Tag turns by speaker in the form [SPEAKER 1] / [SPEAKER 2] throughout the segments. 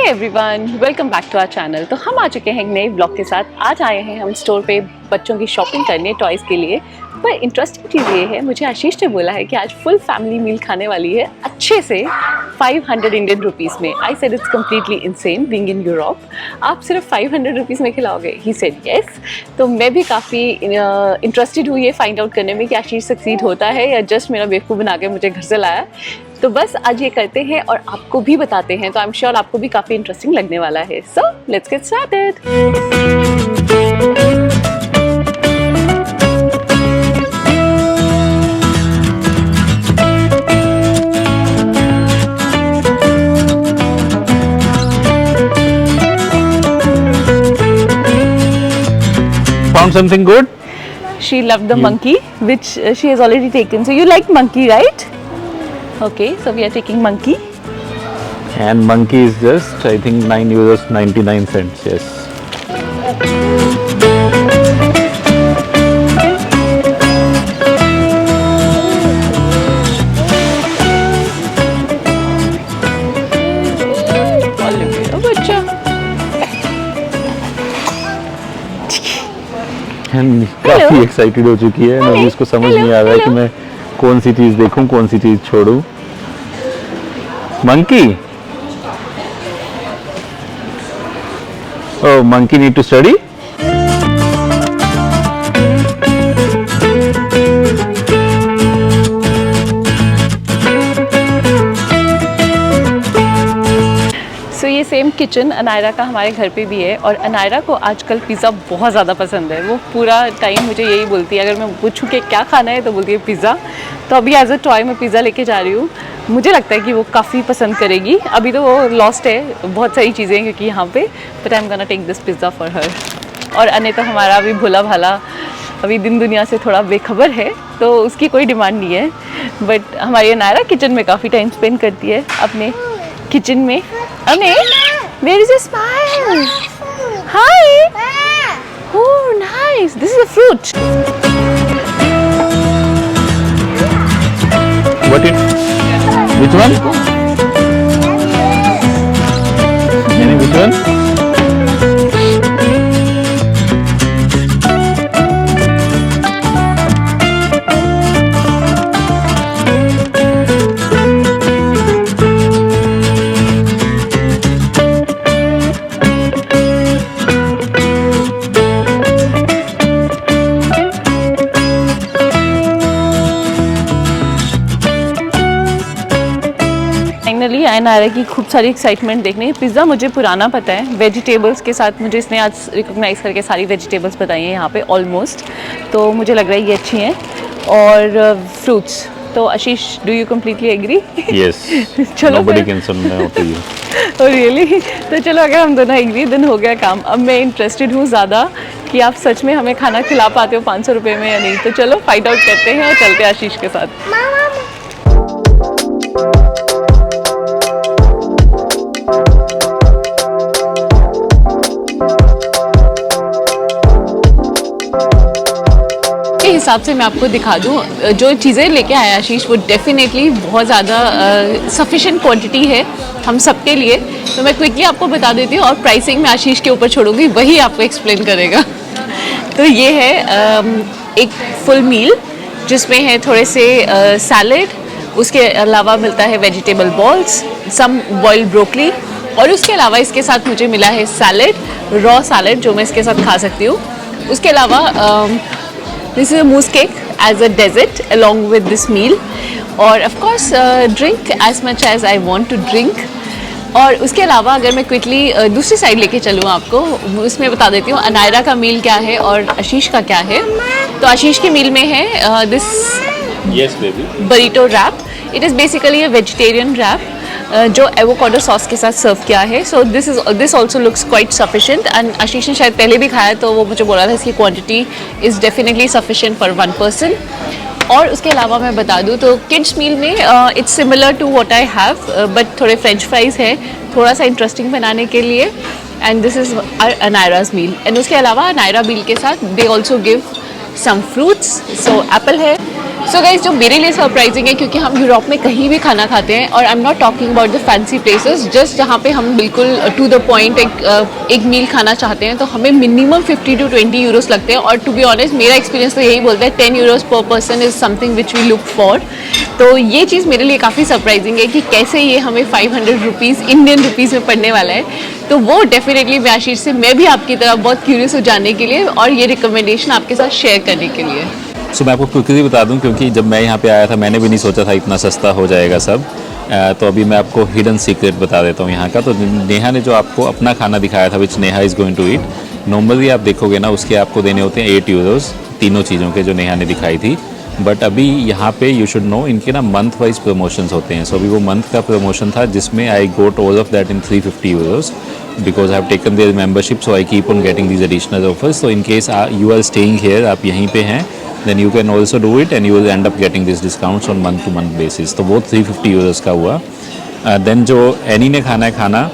[SPEAKER 1] Everyone, welcome back to our channel. तो हम आ चुके हैं एक नए ब्लॉग के साथ। आज आए हैं हम स्टोर पे बच्चों की शॉपिंग करने टॉयज़ के लिए। पर इंटरेस्टिंग चीज़ ये है, मुझे आशीष ने बोला है कि आज फुल फैमिली मील खाने वाली है अच्छे से 500 इंडियन रुपीज़ में। I said it's completely insane being in Europe. आप सिर्फ 500 रुपीज़ में खिलाओगे? He said yes. तो मैं भी काफ़ी इंटरेस्टेड हुई है फाइंड आउट करने में कि आशीष सक्सीड होता है या जस्ट मेरा बेवकूफ़ बना के मुझे घर से लाया। तो बस आज ये करते हैं और आपको भी बताते हैं। तो आई एम श्योर आपको भी काफ़ी इंटरेस्टिंग लगने वाला है। So let's get started.
[SPEAKER 2] Found something good?
[SPEAKER 1] She loved the monkey, which she has already taken. So you like monkey, right? Okay, so we are taking monkey.
[SPEAKER 2] And monkey is just, I think, 9 euros 99 cents. Yes.
[SPEAKER 1] बच्चा
[SPEAKER 2] And काफी excited हो चुकी है। अभी इसको समझ नहीं आ रहा है कि मैं कौन सी चीज देखूं, कौन सी चीज छोड़ूं। Monkey? Oh, monkey need to study?
[SPEAKER 1] सो ये सेम किचन अनायरा का हमारे घर पे भी है। और अनायरा को आजकल पिज़्ज़ा बहुत ज़्यादा पसंद है। वो पूरा टाइम मुझे यही बोलती है, अगर मैं पूछूं कि क्या खाना है तो बोलती है पिज़्ज़ा। तो अभी एज अ टॉय मैं पिज़्ज़ा लेके जा रही हूँ। मुझे लगता है कि वो काफ़ी पसंद करेगी। अभी तो वो लॉस्ट है बहुत सारी चीज़ें क्योंकि यहाँ पे, but I am gonna take this pizza for her. और अने तो हमारा अभी भोला भाला अभी दिन दुनिया से थोड़ा बेखबर है, तो उसकी कोई डिमांड नहीं है। बट हमारी अनायरा किचन में काफ़ी टाइम स्पेंड करती है अपने किचन में। अने where is your smile? Hi. Oh, nice. This is a fruit.
[SPEAKER 2] What it? Which one? Any which one?
[SPEAKER 1] Finally Anaira की खूब सारी एक्साइटमेंट देखने। पिज़्ज़ा मुझे पुराना पता है, वेजिटेबल्स के साथ मुझे इसने आज रिकॉग्नाइज़ करके सारी वेजिटेबल्स बताई हैं यहाँ पे ऑलमोस्ट। तो मुझे लग रहा है ये अच्छी हैं। और फ्रूट्स तो Ashish, do you completely agree?
[SPEAKER 2] Yes.
[SPEAKER 1] चलो
[SPEAKER 2] Nobody can say no to you.
[SPEAKER 1] Really तो चलो, अगर हम दोनों एग्री दिन हो गया काम। अब मैं इंटरेस्टेड हूँ ज़्यादा कि आप सच में हमें खाना खिला पाते हो 500 रुपये में या नहीं। तो चलो फाइंड आउट करते हैं और चलते हैं आशीष के साथ। हिसाब से मैं आपको दिखा दूं, जो चीज़ें लेके आया आशीष वो डेफिनेटली बहुत ज़्यादा सफिशिएंट क्वांटिटी है हम सबके लिए। तो मैं क्विकली आपको बता देती हूँ और प्राइसिंग में आशीष के ऊपर छोड़ूंगी, वही आपको एक्सप्लेन करेगा। तो ये है एक फुल मील जिसमें है थोड़े से सैलेड, उसके अलावा मिलता है वेजिटेबल बॉल्स, सम बॉइल्ड ब्रोकली, और उसके अलावा इसके साथ मुझे मिला है सैलेड, रॉ सैलेड जो मैं इसके साथ खा सकती हूँ। उसके अलावा this is a mousse cake as a dessert along with this meal, और of course drink as much as I want to drink। और उसके अलावा अगर मैं क्विकली दूसरी साइड लेके चलूँ आपको, उसमें बता देती हूँ अनायरा का मील क्या है और आशीष का क्या है। तो आशीष के मील में है this burrito wrap. It is basically a vegetarian wrap जो एवोकाडो सॉस के साथ सर्व किया है। So this also looks quite sufficient. And Ashish ने शायद पहले भी खाया तो वो मुझे बोला था इसकी quantity is definitely sufficient for 1 person. और उसके अलावा मैं बता दूँ तो किड्स मील में it's similar to what I have, but थोड़े फ्रेंच फ्राइज है थोड़ा सा इंटरेस्टिंग बनाने के लिए। And this is Anaira's meal. And उसके अलावा अनायरा मील के साथ they also give some fruits. So apple है, सो गाइस, जो मेरे लिए सरप्राइजिंग है, क्योंकि हम यूरोप में कहीं भी खाना खाते हैं, और I am not talking about the fancy places, just जहाँ पे हम बिल्कुल टू द पॉइंट एक मील खाना चाहते हैं, तो हमें मिनिमम 50 to 20 यूरोस लगते हैं। और टू बी ऑनेस्ट, मेरा एक्सपीरियंस तो यही बोलता है 10 euros per person is something which we look for. तो ये चीज़ मेरे लिए काफ़ी सरप्राइजिंग है कि कैसे ये हमें 500 रुपीज़ इंडियन रुपीज़ में पड़ने वाला है। तो वो डेफिनेटली मैं आशीष से, मैं भी आपकी तरह बहुत क्यूरियस हो जानने के लिए और ये रिकमेंडेशन आपके साथ शेयर करने के लिए।
[SPEAKER 2] सो मैं आपको क्विकली बता दूं, क्योंकि जब मैं यहाँ पे आया था मैंने भी नहीं सोचा था इतना सस्ता हो जाएगा सब। तो अभी मैं आपको हिडन सीक्रेट बता देता हूँ यहाँ का। तो नेहा ने जो आपको अपना खाना दिखाया था, which Neha is going to eat, normally आप देखोगे ना उसके आपको देने होते हैं 8 यूरोस तीनों चीज़ों के, जो नेहा ने दिखाई थी। बट अभी यहाँ पे यू शुड नो, इनके ना मंथ वाइज प्रमोशंस होते हैं। सो अभी वो मंथ का प्रमोशन था जिसमें I got all of that in 350 euros because I have taken their membership, so I keep on getting these additional offers. So in case you are staying here, आप यहीं पे हैं, then you can also do it and you will end up getting these discounts on month to month basis। तो वो 350 Euros का हुआ। Then जो any ने खाना है खाना,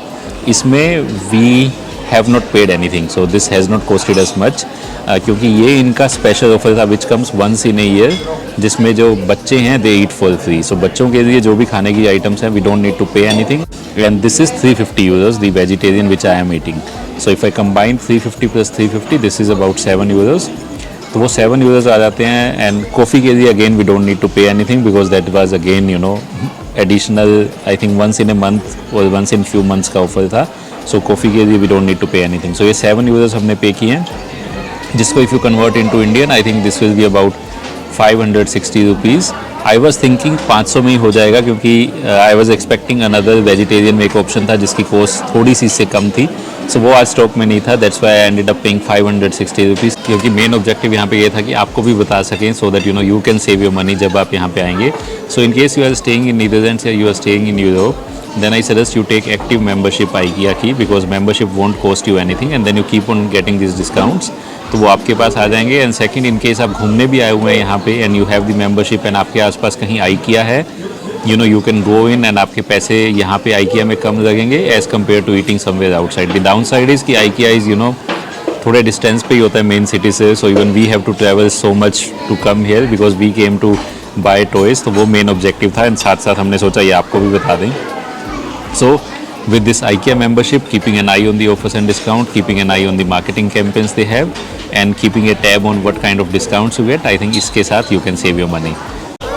[SPEAKER 2] इसमें we have not paid anything, so this has not costed us much, क्योंकि ये इनका स्पेशल ऑफर था which comes once in a year, जिसमें जो बच्चे हैं दे ईट फॉर फ्री। सो बच्चों के लिए जो भी खाने की आइटम्स हैं we don't need to pay anything, and this is 350 Euros the vegetarian which I am eating. So if I combine 350 plus 350, this is about 7 Euros. तो वो 7 यूरोस आ जाते हैं। एंड कॉफ़ी के लिए again we don't need to pay anything because that was again you know additional, I think once in a month और once in few months का offer था। So coffee के लिए we don't need to pay anything. So ये 7 euros हमने pay किए हैं, जिसको if you convert into Indian, I think this will be about 560 rupees. I was thinking 500 में ही हो जाएगा, क्योंकि I was expecting another vegetarian में एक ऑप्शन था जिसकी कॉस्ट थोड़ी सी इससे कम थी। सो वो आज स्टॉक में नहीं था, that's why I ended up paying 560 rupees, क्योंकि मेन ऑब्जेक्टिव यहाँ पे ये था कि आपको भी बता सकें so that you know you can save your money जब आप यहाँ पे आएंगे। So in case you are staying in Netherlands या you are staying in Europe, then I suggest you take active membership IKEA की, because membership won't cost you anything and then you keep on getting these discounts, तो वो आपके पास आ जाएंगे। And second, in case आप घूमने भी आए हुए हैं यहाँ पे and you have the membership and आपके आसपास कहीं IKEA है, you know you can go in and आपके पैसे यहाँ पे IKEA में कम लगेंगे as compared to eating somewhere outside. The downside is कि IKEA इज़ यू नो थोड़े डिस्टेंस पे ही होता है मेन सिटी से, so even we have to travel so much to come here because we came to bye toys. तो वो मेन ऑब्जेक्टिव था एंड साथ साथ हमने सोचा ये आपको भी बता दें। So with this IKEA membership, keeping an eye on the offers and discount, keeping an eye on the marketing campaigns they have, and keeping a tab on what kind of discounts you get, I think इसके साथ you can save your money।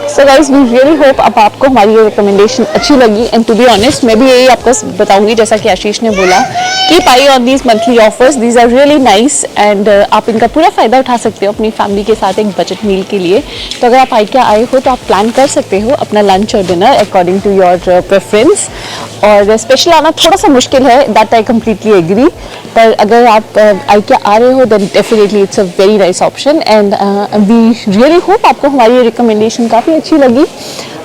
[SPEAKER 1] So guys, we really hope अब आपको हमारी ये recommendation अच्छी लगी। And to be honest, मैं भी यही आपको बताऊंगी, जैसा कि आशीष ने बोला, keep eye on these monthly offers, these are really nice and आप इनका पूरा फ़ायदा उठा सकते हो अपनी फैमिली के साथ एक बजट मील के लिए। तो अगर आप IKEA आए हो तो आप प्लान कर सकते हो अपना लंच और dinner according to your preference. और स्पेशल आना थोड़ा सा मुश्किल है, दैट आई कम्प्लीटली एग्री, पर अगर आप IKEA आ रहे हो then definitely it's a very nice option. And we really hope आपको हमारी ये रिकमेंडेशन काफ़ी अच्छी लगी।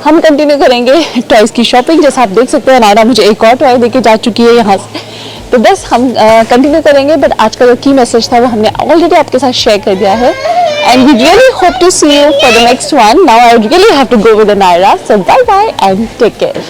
[SPEAKER 1] हम कंटिन्यू करेंगे टॉयज़ की शॉपिंग। जैसा आप देख सकते हैं, नायरा मुझे एक और टॉय देके जा चुकी है यहाँ से, तो बस हम कंटिन्यू करेंगे। बट आज का जो की मैसेज था वो हमने ऑलरेडी आपके साथ शेयर कर दिया है। And we really hope to see you for the next one. Now I really have to go with Naira, so bye bye and take care.